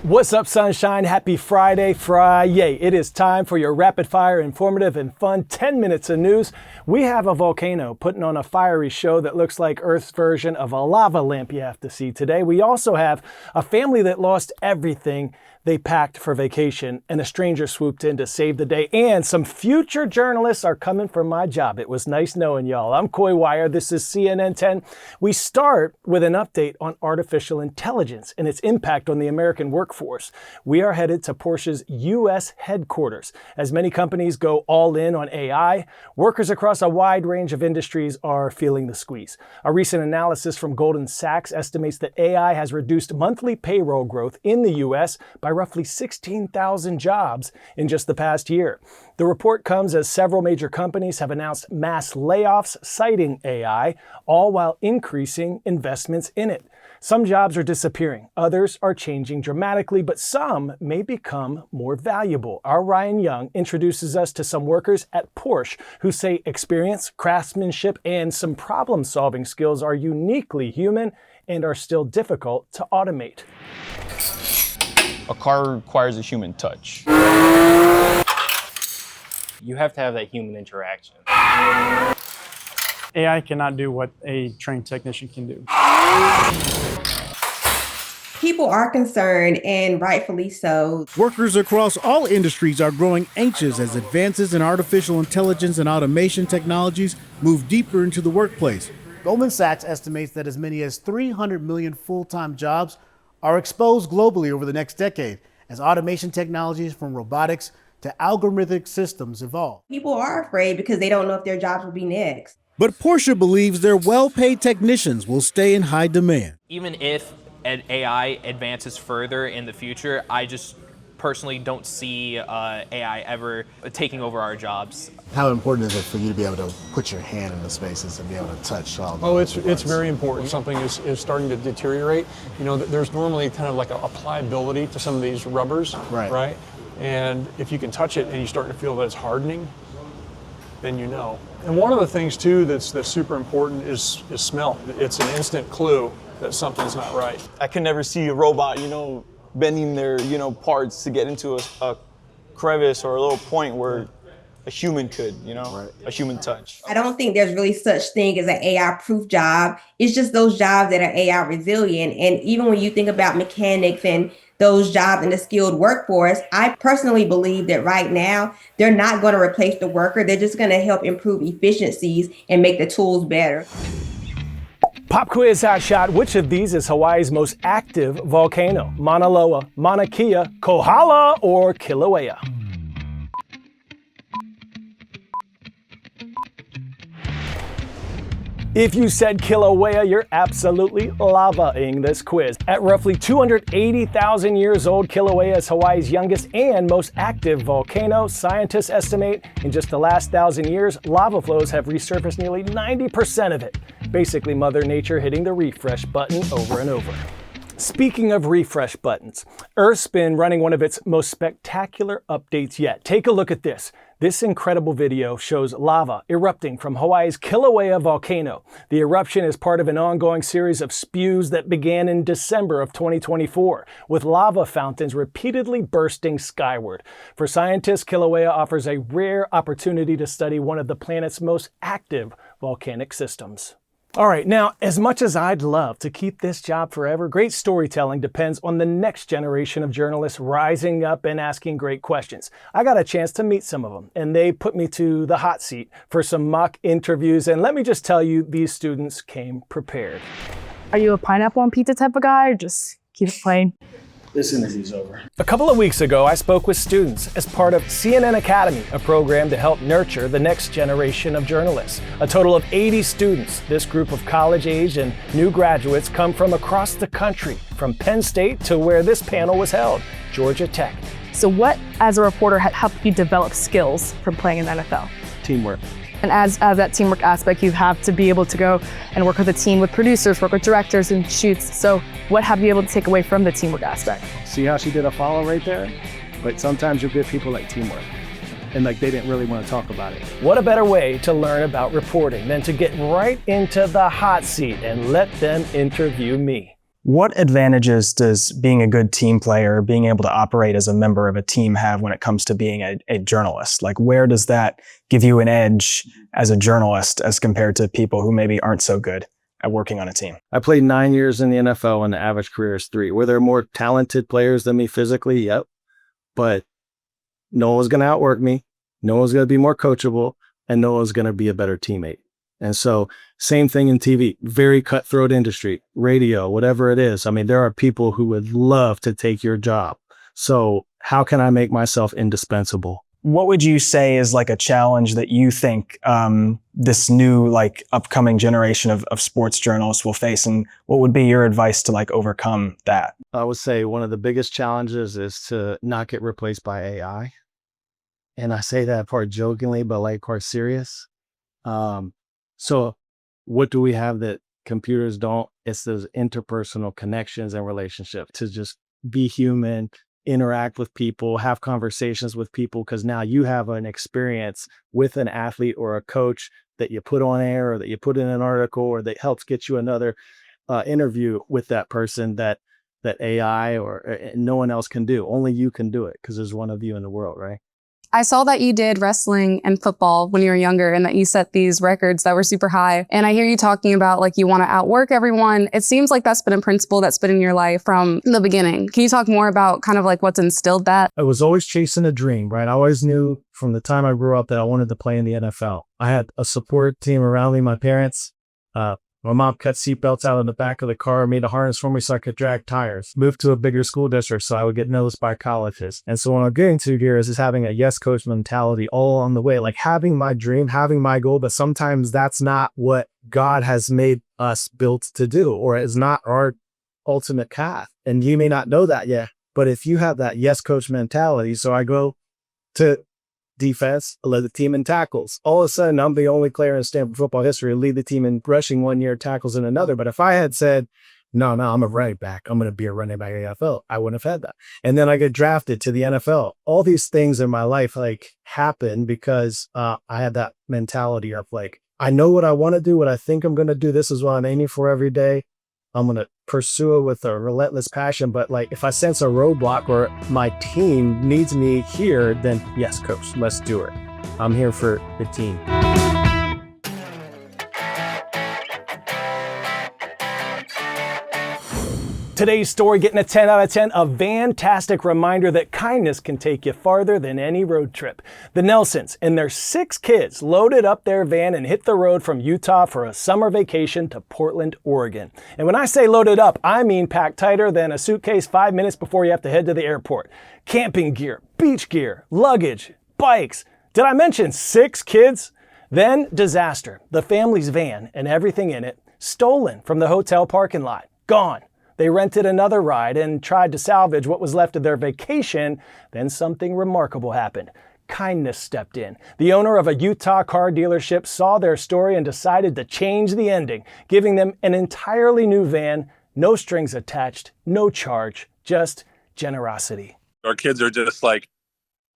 What's up, sunshine? Happy Friday. It is time for your rapid fire, informative and fun 10 minutes of news. We have a volcano putting on a fiery show that looks like Earth's version of a lava lamp you have to see today. We also have a family that lost everything they packed for vacation, and a stranger swooped in to save the day, and some future journalists are coming for my job. It was nice knowing y'all. I'm Coy Wire. This is CNN 10. We start with an update on artificial intelligence and its impact on the American workforce. We are headed to Porsche's U.S. headquarters. As many companies go all in on AI, workers across a wide range of industries are feeling the squeeze. A recent analysis from Goldman Sachs estimates that AI has reduced monthly payroll growth in the U.S. by roughly 16,000 jobs in just the past year. The report comes as several major companies have announced mass layoffs citing AI, all while increasing investments in it. Some jobs are disappearing, others are changing dramatically, but some may become more valuable. Our Ryan Young introduces us to some workers at Porsche who say experience, craftsmanship, and some problem-solving skills are uniquely human and are still difficult to automate. A car requires a human touch. You have to have that human interaction. AI cannot do what a trained technician can do. People are concerned, and rightfully so. Workers across all industries are growing anxious as advances in artificial intelligence and automation technologies move deeper into the workplace. Goldman Sachs estimates that as many as 300 million full-time jobs are exposed globally over the next decade as automation technologies from robotics to algorithmic systems evolve. People are afraid because they don't know if their jobs will be next. But Porsche believes their well-paid technicians will stay in high demand. Even if AI advances further in the future, I just personally don't see AI ever taking over our jobs. How important is it for you to be able to put your hand in the spaces and be able to touch all the it's very important. Something is starting to deteriorate. You know, there's normally kind of like a pliability to some of these rubbers, right? And if you can touch it and you're starting to feel that it's hardening, then you know. And one of the things too that's super important is smell. It's an instant clue that something's not right. I can never see a robot, bending their, parts to get into a crevice or a little point where a human could, a human touch. I don't think there's really such thing as an AI-proof job. It's just those jobs that are AI resilient. And even when you think about mechanics and those jobs in the skilled workforce, I personally believe that right now, they're not going to replace the worker. They're just going to help improve efficiencies and make the tools better. Pop quiz hot shot. Which of these is Hawaii's most active volcano? Mauna Loa, Mauna Kea, Kohala, or Kilauea? If you said Kilauea, you're absolutely lava-ing this quiz. At roughly 280,000 years old, Kilauea is Hawaii's youngest and most active volcano. Scientists estimate in just the last 1,000 years, lava flows have resurfaced nearly 90% of it. Basically, Mother Nature hitting the refresh button over and over. Speaking of refresh buttons, Earth's been running one of its most spectacular updates yet. Take a look at this. This incredible video shows lava erupting from Hawaii's Kilauea volcano. The eruption is part of an ongoing series of spews that began in December of 2024, with lava fountains repeatedly bursting skyward. For scientists, Kilauea offers a rare opportunity to study one of the planet's most active volcanic systems. All right, now, as much as I'd love to keep this job forever, great storytelling depends on the next generation of journalists rising up and asking great questions. I got a chance to meet some of them, and they put me to the hot seat for some mock interviews, and let me just tell you, these students came prepared. Are you a pineapple on pizza type of guy, or just keep it plain? This interview's over. A couple of weeks ago, I spoke with students as part of CNN Academy, a program to help nurture the next generation of journalists. A total of 80 students. This group of college-age and new graduates come from across the country, from Penn State to where this panel was held, Georgia Tech. So what, as a reporter, helped you develop skills from playing in the NFL? Teamwork. And as that teamwork aspect, you have to be able to go and work with a team, with producers, work with directors and shoots. So what have you been able to take away from the teamwork aspect? See how she did a follow right there? But sometimes you'll get people like teamwork. And they didn't really want to talk about it. What a better way to learn about reporting than to get right into the hot seat and let them interview me. What advantages does being a good team player, being able to operate as a member of a team have when it comes to being a journalist? Like, where does that give you an edge as a journalist as compared to people who maybe aren't so good at working on a team? I played 9 years in the NFL and the average career is 3. Were there more talented players than me physically? Yep. But no one's going to outwork me. No one's going to be more coachable, and no one's going to be a better teammate. And so same thing in TV, very cutthroat industry, radio, whatever it is. I mean, there are people who would love to take your job. So how can I make myself indispensable? What would you say is like a challenge that you think this new like upcoming generation of sports journalists will face? And what would be your advice to like overcome that? I would say one of the biggest challenges is to not get replaced by AI. And I say that part jokingly, but like quite serious. So what do we have that computers don't? It's those interpersonal connections and relationships, to just be human, interact with people, have conversations with people, because now you have an experience with an athlete or a coach that you put on air or that you put in an article or that helps get you another interview with that person that AI or no one else can do. Only you can do it because there's one of you in the world, right? I saw that you did wrestling and football when you were younger and that you set these records that were super high. And I hear you talking about like you want to outwork everyone. It seems like that's been a principle that's been in your life from the beginning. Can you talk more about kind of like what's instilled that? I was always chasing a dream, right? I always knew from the time I grew up that I wanted to play in the NFL. I had a support team around me, my parents. My mom cut seatbelts out in the back of the car, made a harness for me so I could drag tires, moved to a bigger school district so I would get noticed by colleges. And so what I'm getting to here is having a yes coach mentality all on the way, like having my dream, having my goal, but sometimes that's not what God has made us built to do, or is not our ultimate path. And you may not know that yet, but if you have that yes coach mentality, so I go to defense, I led the team in tackles. All of a sudden, I'm the only player in Stanford football history to lead the team in rushing one year, tackles in another. But if I had said, no, I'm a running back, I'm going to be a running back in the NFL, I wouldn't have had that. And then I get drafted to the NFL. All these things in my life like happen because I had that mentality of like, I know what I want to do, what I think I'm going to do. This is what I'm aiming for every day. I'm going to pursue it with a relentless passion. But like, if I sense a roadblock or my team needs me here, then yes, coach, let's do it. I'm here for the team. Today's story getting a 10 out of 10, a fantastic reminder that kindness can take you farther than any road trip. The Nelsons and their 6 kids loaded up their van and hit the road from Utah for a summer vacation to Portland, Oregon. And when I say loaded up, I mean packed tighter than a suitcase 5 minutes before you have to head to the airport. Camping gear, beach gear, luggage, bikes. Did I mention 6 kids? Then disaster. The family's van and everything in it stolen from the hotel parking lot. Gone. They rented another ride and tried to salvage what was left of their vacation. Then something remarkable happened. Kindness stepped in. The owner of a Utah car dealership saw their story and decided to change the ending, giving them an entirely new van, no strings attached, no charge, just generosity. Our kids are just like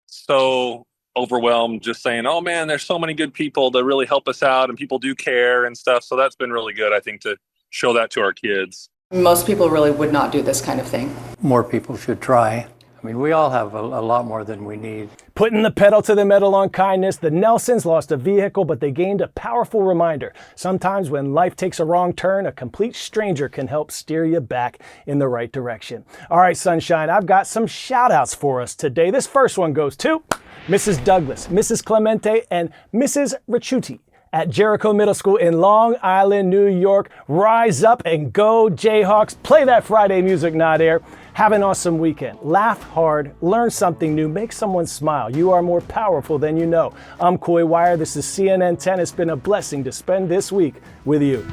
so overwhelmed, just saying, oh man, there's so many good people to really help us out and people do care and stuff. So that's been really good, I think, to show that to our kids. Most people really would not do this kind of thing. More people should try. I mean, we all have a lot more than we need. Putting the pedal to the metal on kindness, the Nelsons lost a vehicle, but they gained a powerful reminder. Sometimes when life takes a wrong turn, a complete stranger can help steer you back in the right direction. All right, Sunshine, I've got some shout outs for us today. This first one goes to Mrs. Douglas, Mrs. Clemente, and Mrs. Ricciuti at Jericho Middle School in Long Island, New York. Rise up and go Jayhawks. Play that Friday music, not air. Have an awesome weekend. Laugh hard, learn something new, make someone smile. You are more powerful than you know. I'm Coy Wire. This is CNN 10. It's been a blessing to spend this week with you.